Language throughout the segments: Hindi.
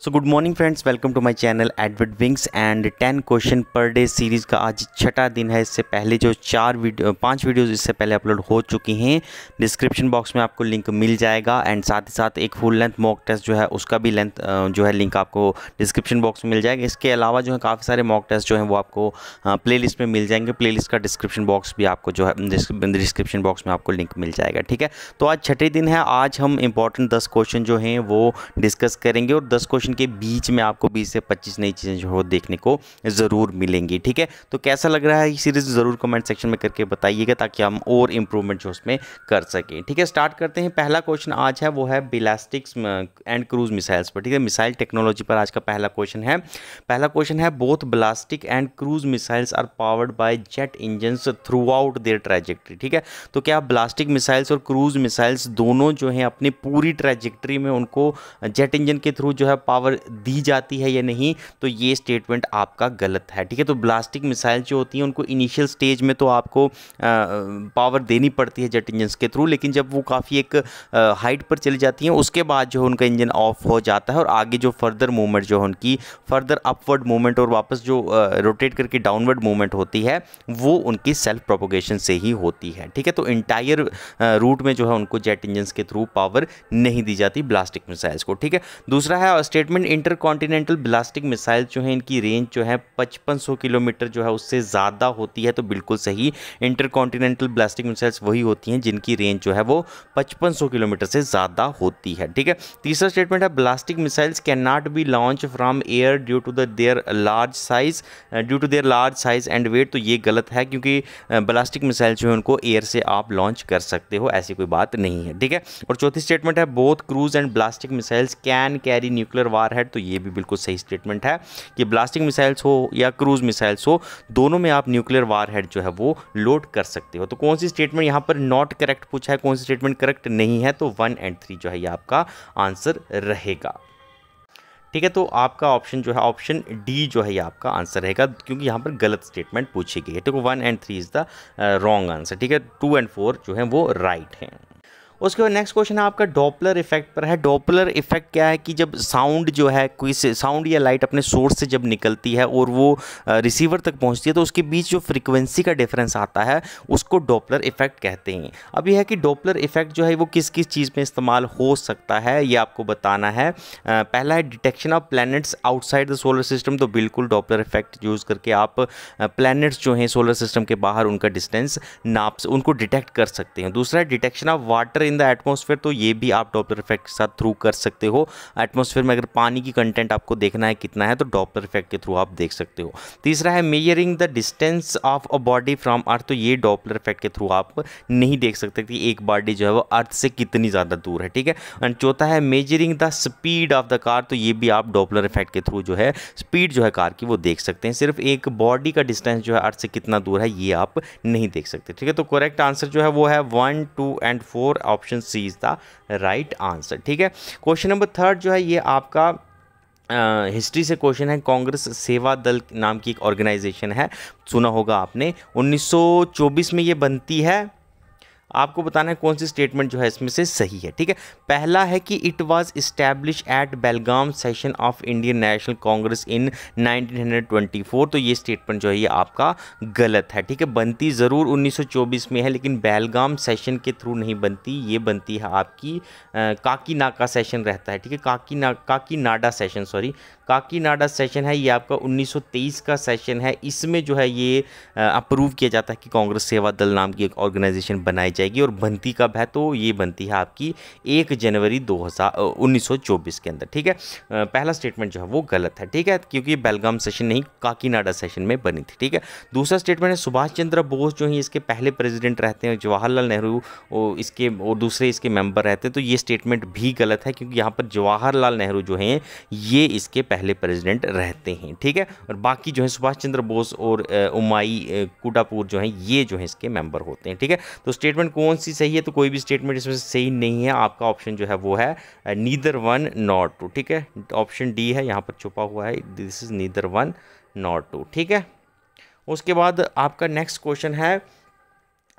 So good morning friends, welcome to my channel Edward Wings and 10 question per day series का आज छठा दिन है। इससे पहले जो 5 वीडियोस इससे पहले अपलोड हो चुकी हैं, डिस्क्रिप्शन बॉक्स में आपको लिंक मिल जाएगा। एंड साथ ही साथ एक फुल लेंथ मॉक टेस्ट जो है उसका भी जो है लिंक आपको डिस्क्रिप्शन बॉक्स में मिल जाएगा। इसके अलावा जो है काफ़ी सारे मॉक टेस्ट जो हैं वो आपको प्लेलिस्ट में मिल जाएंगे। प्लेलिस्ट का डिस्क्रिप्शन बॉक्स भी आपको जो है डिस्क्रिप्शन बॉक्स में आपको लिंक मिल जाएगा। ठीक है, तो आज छठे दिन है। आज हम इंपॉर्टेंट 10 क्वेश्चन जो हैं वो डिस्कस करेंगे और 10 क्वेश्चन के बीच में आपको 20 से 25 नई चीज़ें जो हो देखने को ज़रूर मिलेंगी। ठीक है, तो कैसा लग रहा है ये सीरीज़ ज़रूर कमेंट सेक्शन में करके बताइएगा ताकि हम और इम्प्रूवमेंट जो उसमें कर सकें। ठीक है, स्टार्ट करते हैं। पहला क्वेश्चन आज है वो है बैलिस्टिक्स एंड क्रूज मिसाइल्स पर। ठीक है, मिसाइल टेक्नोलॉजी पर आज का पहला क्वेश्चन है। पहला क्वेश्चन है both ballistic and cruise missiles are powered by jet engines throughout their trajectory. ठीक है, तो क्या बैलिस्टिक मिसाइल्स और क्रूज मिसाइल्स दोनों जो हैं अपनी पूरी ट्रैजेक्टरी में उनको जेट इंजन के थ्रू जो है पावर दी जाती है या नहीं, तो ये स्टेटमेंट आपका गलत है। ठीक है, तो बैलिस्टिक मिसाइल जो होती हैं उनको इनिशियल स्टेज में तो आपको पावर देनी पड़ती है जेट इंजन के थ्रू, लेकिन जब वो काफ़ी एक हाइट पर चली जाती हैं उसके बाद जो उनका इंजन ऑफ हो जाता है और आगे जो फर्दर मूवमेंट जो है उनकी फर्दर अपवर्ड मूवमेंट और वापस जो रोटेट करके डाउनवर्ड मूवमेंट होती है वो उनकी सेल्फ प्रोपोगेशन से ही होती है। ठीक है, तो इंटायर रूट में जो है उनको जेट इंजन के थ्रू पावर नहीं दी जाती बैलिस्टिक मिसाइल्स को। ठीक है, दूसरा है स्टेटमेंट इंटरकॉन्टिनेंटल बैलिस्टिक मिसाइल जो है इनकी रेंज जो है 5500 किलोमीटर जो है उससे ज़्यादा होती है। तो बिल्कुल सही, इंटरकॉन्टिनेंटल बैलिस्टिक मिसाइल्स वही होती हैं जिनकी रेंज जो है वो 5500 किलोमीटर से ज़्यादा होती है। ठीक है, तीसरा स्टेटमेंट है ballistic missiles cannot be launched from air due to their large size and weight. तो ये गलत है क्योंकि बैलिस्टिक मिसाइल जो है उनको एयर से आप लॉन्च कर सकते हो, ऐसी कोई बात नहीं है। ठीक है, और चौथी स्टेटमेंट है both cruise and ballistic missiles can carry nuclear warhead. तो ये भी बिल्कुल सही स्टेटमेंट है कि बैलिस्टिक मिसाइल्स हो या क्रूज मिसाइल्स हो, दोनों में आप न्यूक्लियर वारहेड जो है वो लोड कर सकते हो। तो कौन सी स्टेटमेंट यहाँ पर नॉट करेक्ट पूछा है, कौन सी स्टेटमेंट करेक्ट नहीं है, तो 1 और 3 जो है ये आपका आंसर रहेगा। ठीक है, तो आपका ऑप्शन जो है ऑप्शन डी जो है ये आपका आंसर रहेगा क्योंकि यहाँ पर गलत स्टेटमेंट पूछी गई है। तो 1 और 3 इज द रॉन्ग आंसर। ठीक है, 2 और 4 जो है वो राइट हैं। उसके बाद नेक्स्ट क्वेश्चन है आपका डॉपलर इफेक्ट पर है। डॉपलर इफेक्ट क्या है कि जब साउंड जो है कोई साउंड या लाइट अपने सोर्स से जब निकलती है और वो रिसीवर तक पहुंचती है तो उसके बीच जो फ्रीक्वेंसी का डिफरेंस आता है उसको डॉपलर इफेक्ट कहते हैं। अब यह है कि डॉपलर इफेक्ट जो है वो किस किस चीज़ में इस्तेमाल हो सकता है ये आपको बताना है। पहला है detection of planets outside the solar system. तो बिल्कुल डॉपलर इफेक्ट यूज़ करके आप प्लैनेट्स जो हैं सोलर सिस्टम के बाहर उनका डिस्टेंस उनको डिटेक्ट कर सकते हैं। दूसरा है detection of water in the atmosphere. तो ये भी आप डॉपलर इफेक्ट के साथ थ्रू कर सकते हो। एटमॉस्फेयर में अगर पानी की कंटेंट आपको देखना है कितना है तो डॉपलर इफेक्ट के थ्रू आप देख सकते हो। तीसरा है measuring the distance of a body from earth. तो ये डॉपलर इफेक्ट के थ्रू आप नहीं देख सकते कि एक बॉडी जो है वो अर्थ से कितनी ज़्यादा दूर है। ठीक है, एंड चौथा है measuring the speed of the car. तो ये भी आप डॉपलर इफेक्ट के थ्रू जो है स्पीड जो है कार की वो देख सकते हैं। सिर्फ एक बॉडी का डिस्टेंस जो है अर्थ से कितना दूर है ये आप नहीं देख सकते। ठीक है, तो करेक्ट आंसर जो है वो है 1, 2 और 4, option C is the right answer. ठीक है, क्वेश्चन नंबर 3 जो है ये आपका हिस्ट्री से क्वेश्चन है। कांग्रेस सेवा दल नाम की एक ऑर्गेनाइजेशन है, सुना होगा आपने। 1924 में ये बनती है। आपको बताना है कौन सी स्टेटमेंट जो है इसमें से सही है। ठीक है, पहला है कि it was establish at Belgaum session of Indian National Congress in 1924। तो ये स्टेटमेंट जो है ये आपका गलत है। ठीक है, बनती ज़रूर 1924 में है लेकिन बेलगाम सेशन के थ्रू नहीं बनती, ये बनती है आपकी काकीनाका सेशन रहता है। ठीक है, काकीनाडा सेशन है ये आपका 1923 का सेशन है। इसमें जो है ये अप्रूव किया जाता है कि कांग्रेस सेवा दल नाम की एक ऑर्गेनाइजेशन बनाई जाएगी। और बनती कब है तो ये बनती है आपकी 1 जनवरी 1924 के अंदर। ठीक है, पहला स्टेटमेंट जो है वो गलत है। ठीक है, क्योंकि बेलगाम सेशन नहीं काकीनाडा सेशन में बनी थी। ठीक है, दूसरा स्टेटमेंट है सुभाष चंद्र बोस जो है इसके पहले प्रेसिडेंट रहते हैं, जवाहरलाल नेहरू इसके और दूसरे इसके मेंबर रहते हैं। तो ये स्टेटमेंट भी गलत है क्योंकि यहाँ पर जवाहरलाल नेहरू जो हैं ये इसके पहले प्रेसिडेंट रहते हैं। ठीक है, और बाकी जो है सुभाष चंद्र बोस और उमाई कुटापुर जो है ये जो है इसके मेंबर होते हैं। ठीक है, तो स्टेटमेंट कौन सी सही है तो कोई भी स्टेटमेंट इसमें से सही नहीं है। आपका ऑप्शन जो है वो है नीदर 1 नॉट 2। ठीक है, ऑप्शन डी है यहाँ पर छुपा हुआ है, दिस इज नीदर 1 नॉट 2। ठीक है, उसके बाद आपका नेक्स्ट क्वेश्चन है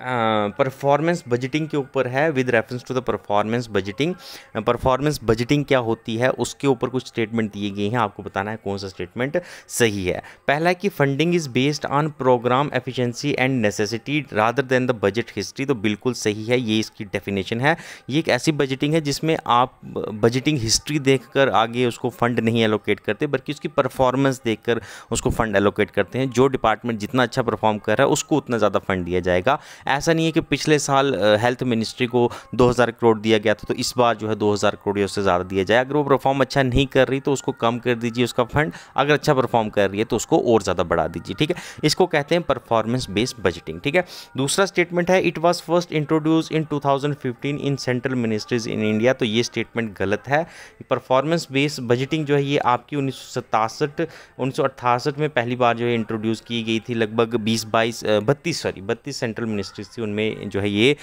परफॉर्मेंस बजटिंग के ऊपर है, with reference to the performance budgeting. Performance budgeting क्या होती है उसके ऊपर कुछ स्टेटमेंट दिए गए हैं, आपको बताना है कौन सा स्टेटमेंट सही है। पहला है कि funding is based on programme efficiency and necessity rather than the budget history, तो बिल्कुल सही है, ये इसकी डेफिनेशन है। ये एक ऐसी बजटिंग है जिसमें आप बजटिंग हिस्ट्री देखकर आगे उसको फंड नहीं एलोकेट करते, बल्कि उसकी परफॉर्मेंस देखकर उसको फंड एलोकेट करते हैं। जो डिपार्टमेंट जितना अच्छा परफॉर्म कर रहा है उसको उतना ज़्यादा फंड दिया जाएगा। ऐसा नहीं है कि पिछले साल हेल्थ मिनिस्ट्री को 2000 करोड़ दिया गया था तो इस बार जो है 2000 करोड़ या उससे ज़्यादा दिया जाए। अगर वो परफॉर्म अच्छा नहीं कर रही तो उसको कम कर दीजिए उसका फंड, अगर अच्छा परफॉर्म कर रही है तो उसको और ज़्यादा बढ़ा दीजिए, ठीक है। इसको कहते हैं परफॉर्मेंस बेस्ड बजटिंग, ठीक है। दूसरा स्टेटमेंट है, it was first introduce in 2015 in central ministries in India, तो ये स्टेटमेंट गलत है। परफॉर्मेंस बेस्ड बजटिंग जो है ये आपकी 1968 में पहली बार जो है इंट्रोड्यूस की गई थी। लगभग 32 सेंट्रल मिनिस्ट्रीज थी, उनमें जो है ये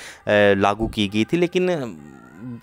लागू की गई थी, लेकिन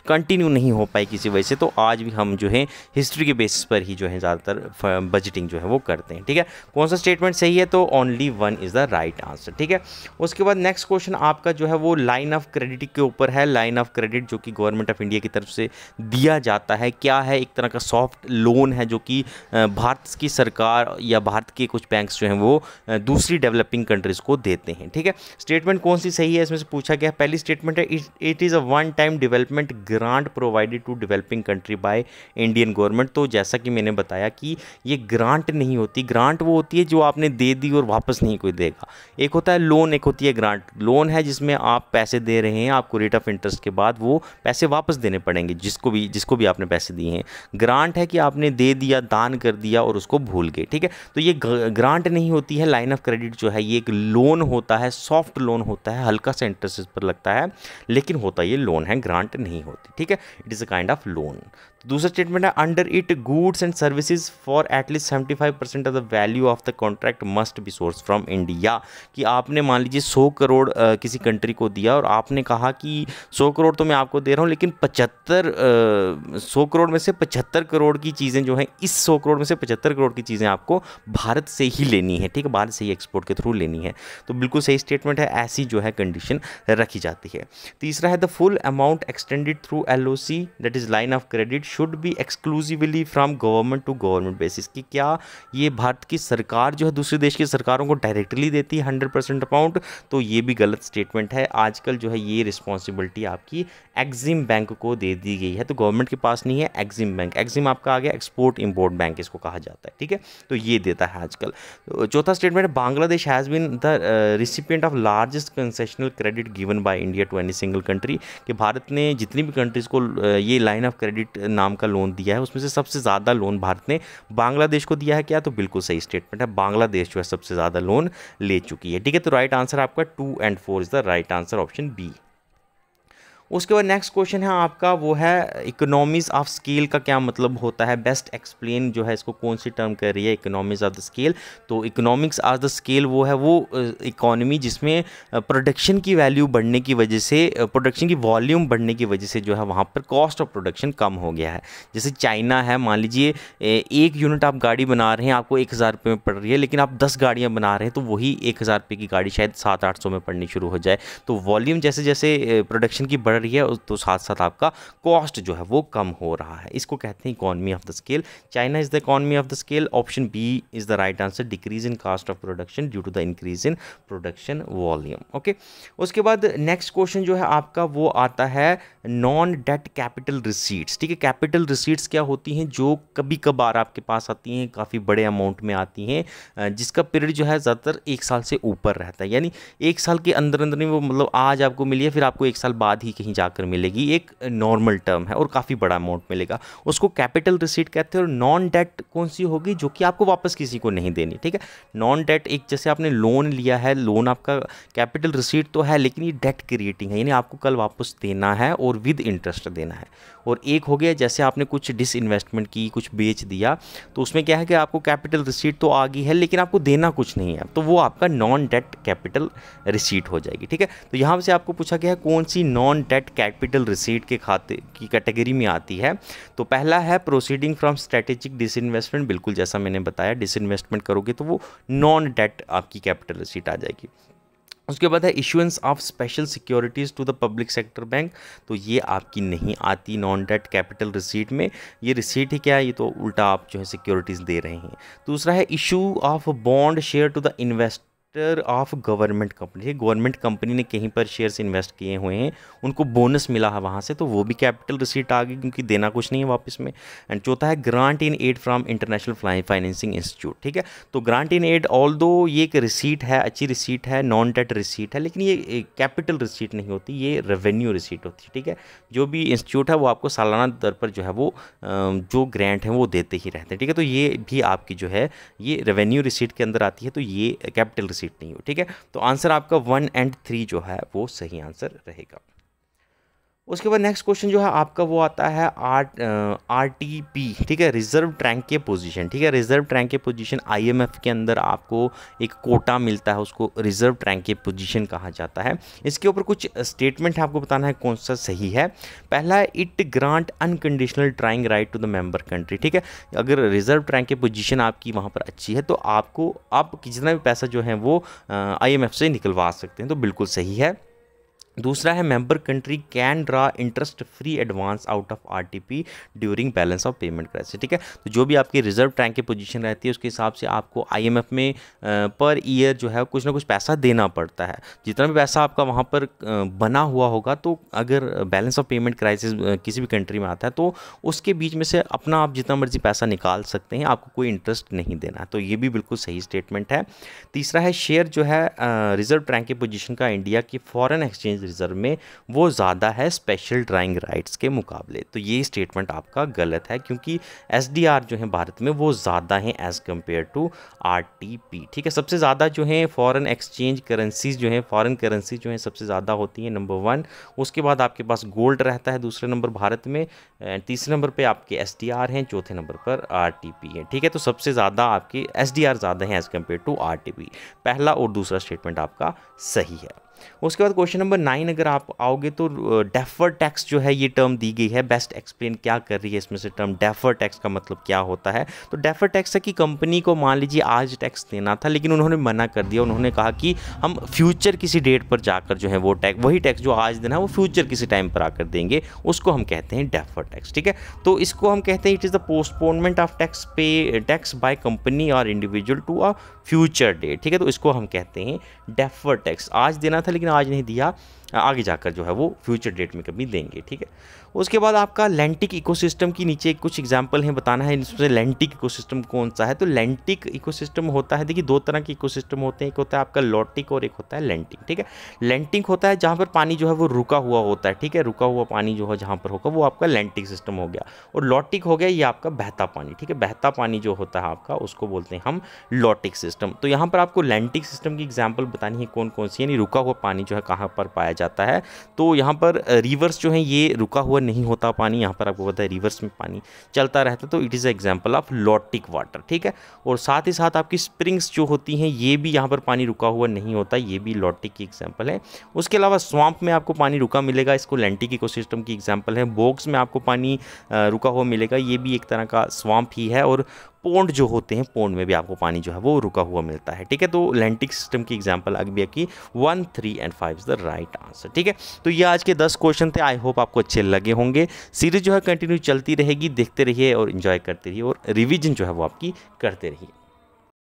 कंटिन्यू नहीं हो पाई किसी वजह से। तो आज भी हम जो है हिस्ट्री के बेसिस पर ही जो है ज़्यादातर बजटिंग जो है वो करते हैं, ठीक है। कौन सा स्टेटमेंट सही है, तो only one is the right answer, ठीक है। उसके बाद नेक्स्ट क्वेश्चन आपका जो है वो लाइन ऑफ क्रेडिट के ऊपर है। लाइन ऑफ क्रेडिट जो कि गवर्नमेंट ऑफ इंडिया की तरफ से दिया जाता है, क्या है, एक तरह का सॉफ्ट लोन है जो कि भारत की सरकार या भारत के कुछ बैंक्स जो हैं वो दूसरी डेवलपिंग कंट्रीज़ को देते हैं, ठीक है। स्टेटमेंट कौन सी सही है इसमें से पूछा गया। पहली स्टेटमेंट है, it is a one time development grant provided to developing country by Indian government. तो जैसा कि मैंने बताया कि ये ग्रांट नहीं होती, ग्रांट वो होती है जो आपने दे दी और वापस नहीं कोई देगा। एक होता है लोन, एक होती है ग्रांट। लोन है जिसमें आप पैसे दे रहे हैं, आपको रेट ऑफ इंटरेस्ट के बाद वो पैसे वापस देने पड़ेंगे जिसको भी आपने पैसे दिए हैं। ग्रांट है कि आपने दे दिया, दान कर दिया और उसको भूल गए, ठीक है। तो ये ग्रांट नहीं होती है। लाइन ऑफ क्रेडिट जो है ये एक लोन होता है, सॉफ्ट लोन होता है, हल्का सा इंटरेस्ट इस पर लगता है, लेकिन होता ये लोन है, ग्रांट नहीं होती, ठीक है। It is a kind of loan. दूसरा स्टेटमेंट है, under it goods and services for at least 75% of the value of the contract must be source from India. कि आपने मान लीजिए 100 करोड़ किसी कंट्री को दिया और आपने कहा कि 100 करोड़ तो मैं आपको दे रहा हूँ, लेकिन 100 करोड़ में से 75 करोड़ की चीज़ें जो हैं, इस 100 करोड़ में से 75 करोड़ की चीज़ें आपको भारत से ही लेनी है, ठीक है, भारत से ही एक्सपोर्ट के थ्रू लेनी है। तो बिल्कुल सही स्टेटमेंट है, ऐसी जो है कंडीशन रखी जाती है। तीसरा है, the full amount extended through LOC that is line of credit should be exclusively from government to government basis. कि क्या ये भारत की सरकार जो है दूसरे देश की सरकारों को डायरेक्टली देती है 100% अमाउंट, तो ये भी गलत स्टेटमेंट है। आजकल जो है ये रिस्पॉन्सिबिलिटी आपकी एग्जिम बैंक को दे दी गई है, तो गवर्नमेंट के पास नहीं है, एग्जिम बैंक। एग्जिम आपका आ गया एक्सपोर्ट इंपोर्ट बैंक इसको कहा जाता है, ठीक है, तो ये देता है आजकल। तो चौथा statement, Bangladesh has been the recipient of largest concessional credit given by India to any single country. कि भारत ने जितनी भी कंट्रीज़ को ये लाइन ऑफ क्रेडिट नाम का लोन दिया है उसमें से सबसे ज़्यादा लोन भारत ने बांग्लादेश को दिया है। क्या, तो बिल्कुल सही स्टेटमेंट है, बांग्लादेश जो है सबसे ज़्यादा लोन ले चुकी है, ठीक है। तो राइट आंसर आपका 2 और 4 is the right answer, option B. उसके बाद नेक्स्ट क्वेश्चन है आपका, वो है इकोनॉमीज़ ऑफ स्केल का क्या मतलब होता है। बेस्ट एक्सप्लेन जो है इसको कौन सी टर्म कर रही है, इकोनॉमीज़ ऑफ द स्केल। तो इकोनॉमिक्स ऑफ द स्केल वो है वो इकोनॉमी जिसमें प्रोडक्शन की वैल्यू बढ़ने की वजह से, प्रोडक्शन की वॉल्यूम बढ़ने की वजह से जो है वहाँ पर कॉस्ट ऑफ प्रोडक्शन कम हो गया है। जैसे चाइना है, मान लीजिए 1 यूनिट आप गाड़ी बना रहे हैं, आपको 1000 रुपये में पड़ रही है, लेकिन आप 10 गाड़ियाँ बना रहे हैं तो वही 1000 रुपये की गाड़ी शायद 700-800 में पड़नी शुरू हो जाए। तो वॉल्यूम जैसे जैसे प्रोडक्शन की बढ़ रही है तो साथ साथ आपका कॉस्ट जो है वो कम हो रहा है। इसको कहते हैं economy of the scale. China is the economy of the scale, option B is the right answer, decrease in cost of production due to the increase in production volume, okay. उसके बाद नेक्स्ट क्वेश्चन जो है आपका वो आता है नॉन डेट कैपिटल रिसीट्स, ठीक है। कैपिटल रिसीट्स क्या होती हैं, जो कभी कभार आपके पास आती हैं, काफ़ी बड़े अमाउंट में आती हैं, जिसका पीरियड जो है ज़्यादातर 1 साल से ऊपर रहता है। यानी 1 साल के अंदर अंदर नहीं, वो मतलब आज आपको मिली है फिर आपको 1 साल बाद ही कहीं जाकर मिलेगी, एक नॉर्मल टर्म है और काफ़ी बड़ा अमाउंट मिलेगा, उसको कैपिटल रिसीट कहते हैं। और नॉन डेट कौन सी होगी, जो कि आपको वापस किसी को नहीं देनी, ठीक है। नॉन डेट एक जैसे आपने लोन लिया है, लोन आपका कैपिटल रिसीट तो है, लेकिन ये डेट क्रिएटिंग है, यानी आपको कल वापस देना है और विद इंटरेस्ट देना है। और एक हो गया जैसे आपने कुछ डिसइन्वेस्टमेंट की, कुछ बेच दिया, तो उसमें क्या है कि आपको कैपिटल रिसीट तो आ गई है लेकिन आपको देना कुछ नहीं है, तो वो आपका नॉन डेट कैपिटल रिसीट हो जाएगी, ठीक है। तो यहाँ से आपको पूछा गया है कौन सी नॉन डेट कैपिटल रिसीट के खाते की कैटेगरी में आती है। तो पहला है प्रोसीडिंग फ्रॉम स्ट्रेटेजिक डिसइन्वेस्टमेंट, बिल्कुल जैसा मैंने बताया, डिसइन्वेस्टमेंट करोगे तो वो नॉन डेट आपकी कैपिटल रिसीट आ जाएगी। उसके बाद है issuance of special securities to the public sector bank, तो ये आपकी नहीं आती नॉन डेट कैपिटल रिसीट में। ये रिसीट ही क्या है, ये तो उल्टा आप जो है सिक्योरिटीज़ दे रहे हैं। दूसरा है issue of bond share to the investor of government company, government company ने कहीं पर शेयर्स इन्वेस्ट किए हुए हैं, उनको बोनस मिला है वहाँ से, तो वो भी कैपिटल रिसीट आ गई क्योंकि देना कुछ नहीं है वापस में। एंड चौथा है grant in aid from international financing institute, ठीक है। तो ग्रांट इन एड ऑल दो ये एक रिसीट है, अच्छी रिसीट है, नॉन डेट रिसीट है, लेकिन ये कैपिटल रिसीट नहीं होती, ये रेवेन्यू रिसीट होती है, ठीक है। जो भी इंस्टीट्यूट है वो आपको सालाना दर पर जो है वो जो ग्रांट हैं वो देते ही रहते हैं, ठीक है। तो ये भी आपकी जो है ये रेवेन्यू रिसीट के अंदर आती है, तो ये कैपिटल रिसीट नहीं हो, ठीक है। तो आंसर आपका 1 और 3 जो है वो सही आंसर रहेगा। उसके बाद नेक्स्ट क्वेश्चन जो है आपका वो आता है RTP, ठीक है, रिजर्व टैंक के पोजीशन, ठीक है। रिजर्व टैंक के पोजीशन IMF के अंदर आपको एक कोटा मिलता है, उसको रिजर्व टैंक के पोजीशन कहा जाता है। इसके ऊपर कुछ स्टेटमेंट है, आपको बताना है कौन सा सही है। पहला है it grant unconditional trying right to the member country, ठीक है। अगर रिजर्व टैंक की पोजीशन आपकी वहाँ पर अच्छी है तो आपको आप जितना भी पैसा जो है वो IMF से निकलवा सकते हैं, तो बिल्कुल सही है। दूसरा है member country can draw interest free advance out of RTP during balance of payment crisis, ठीक है। तो जो भी आपकी रिजर्व टैंक की पोजीशन रहती है उसके हिसाब से आपको IMF में पर ईयर जो है कुछ ना कुछ पैसा देना पड़ता है। जितना भी पैसा आपका वहाँ पर बना हुआ होगा, तो अगर बैलेंस ऑफ पेमेंट क्राइसिस किसी भी कंट्री में आता है तो उसके बीच में से अपना आप जितना मर्जी पैसा निकाल सकते हैं, आपको कोई इंटरेस्ट नहीं देना है, तो ये भी बिल्कुल सही स्टेटमेंट है। तीसरा है शेयर जो है रिजर्व टैंक की पोजीशन का इंडिया की फॉरेन एक्सचेंज रिजर्व में वो ज़्यादा है स्पेशल ड्राइंग राइट्स के मुकाबले, तो ये स्टेटमेंट आपका गलत है क्योंकि SDR जो है भारत में वो ज़्यादा हैं एज़ कम्पेयर टू RTP, ठीक है। सबसे ज़्यादा जो है फॉरेन एक्सचेंज करेंसीज जो है, फॉरेन करेंसी जो है सबसे ज़्यादा होती हैं, नंबर 1। उसके बाद आपके पास गोल्ड रहता है दूसरे नंबर भारत में, तीसरे नंबर पर आपके SDR हैं, चौथे नंबर पर RTP है, ठीक है। तो सबसे ज़्यादा आपके SDR ज़्यादा हैं एज़ कम्पेयर टू RTP, पहला और दूसरा स्टेटमेंट आपका सही है। उसके बाद क्वेश्चन नंबर 9 अगर आप आओगे तो डेफर्ड टैक्स जो है ये टर्म दी गई है, बेस्ट एक्सप्लेन क्या कर रही है इसमें से टर्म डेफर्ड टैक्स का मतलब क्या होता है। तो डेफर्ड टैक्स है कि कंपनी को मान लीजिए आज टैक्स देना था लेकिन उन्होंने मना कर दिया, उन्होंने कहा कि हम फ्यूचर किसी डेट पर जाकर जो है वो टैक्स, वही टैक्स जो आज देना है वो फ्यूचर किसी टाइम पर आकर देंगे, उसको हम कहते हैं डेफर्ड टैक्स, ठीक है। तो इसको हम कहते हैं it is the postponement of tax by company और individual to a future date, ठीक है। तो इसको हम कहते हैं डेफर्ड टैक्स, आज देना था लेकिन आज नहीं दिया, आगे जाकर जो है वो फ्यूचर डेट में कभी देंगे, ठीक है। उसके बाद आपका लेंटिक इकोसिस्टम की नीचे कुछ एग्जांपल हैं, बताना है इसमें लेंटिक इकोसिस्टम कौन सा है। तो लेंटिक इकोसिस्टम होता है, देखिए 2 तरह के इकोसिस्टम होते हैं, एक होता है आपका लॉटिक और एक होता है लेंटिक, ठीक है। लेंटिक होता है जहाँ पर पानी जो है वो रुका हुआ होता है, ठीक है, रुका हुआ पानी जो है जहाँ पर होगा वो आपका लेंटिक सिस्टम हो गया, और लॉटिक हो गया ये आपका बहता पानी, ठीक है। बहता पानी जो होता है आपका उसको बोलते हैं हम लॉटिक सिस्टम। तो यहाँ पर आपको लेंटिक सिस्टम की एग्जाम्पल बतानी है कौन कौन सी, यानी रुका हुआ पानी जो है कहाँ पर पाया जाता है। तो यहाँ पर रिवर्स जो है ये रुका हुआ नहीं होता पानी, यहाँ पर आपको पता है रिवर्स में पानी चलता रहता है, तो it is example of lotic water, ठीक है। और साथ ही साथ आपकी स्प्रिंग्स जो होती हैं ये भी यहाँ पर पानी रुका हुआ नहीं होता, ये भी लॉटिक की एग्जांपल है। उसके अलावा स्वाम्प में आपको पानी रुका मिलेगा, इसको लेंटिक इकोसिस्टम की एग्जांपल है। बोग्स में आपको पानी रुका हुआ मिलेगा, ये भी एक तरह का स्वाम्प ही है। और पोंड जो होते हैं, पोंड में भी आपको पानी जो है वो रुका हुआ मिलता है, ठीक है। तो लेंटिक सिस्टम की एग्जांपल अभी की 1, 3 और 5 इज द राइट आंसर, ठीक है। तो ये आज के 10 क्वेश्चन थे, आई होप आपको अच्छे लगे होंगे। सीरीज जो है कंटिन्यू चलती रहेगी, देखते रहिए और एंजॉय करते रहिए और रिवीजन जो है वो आपकी करते रहिए।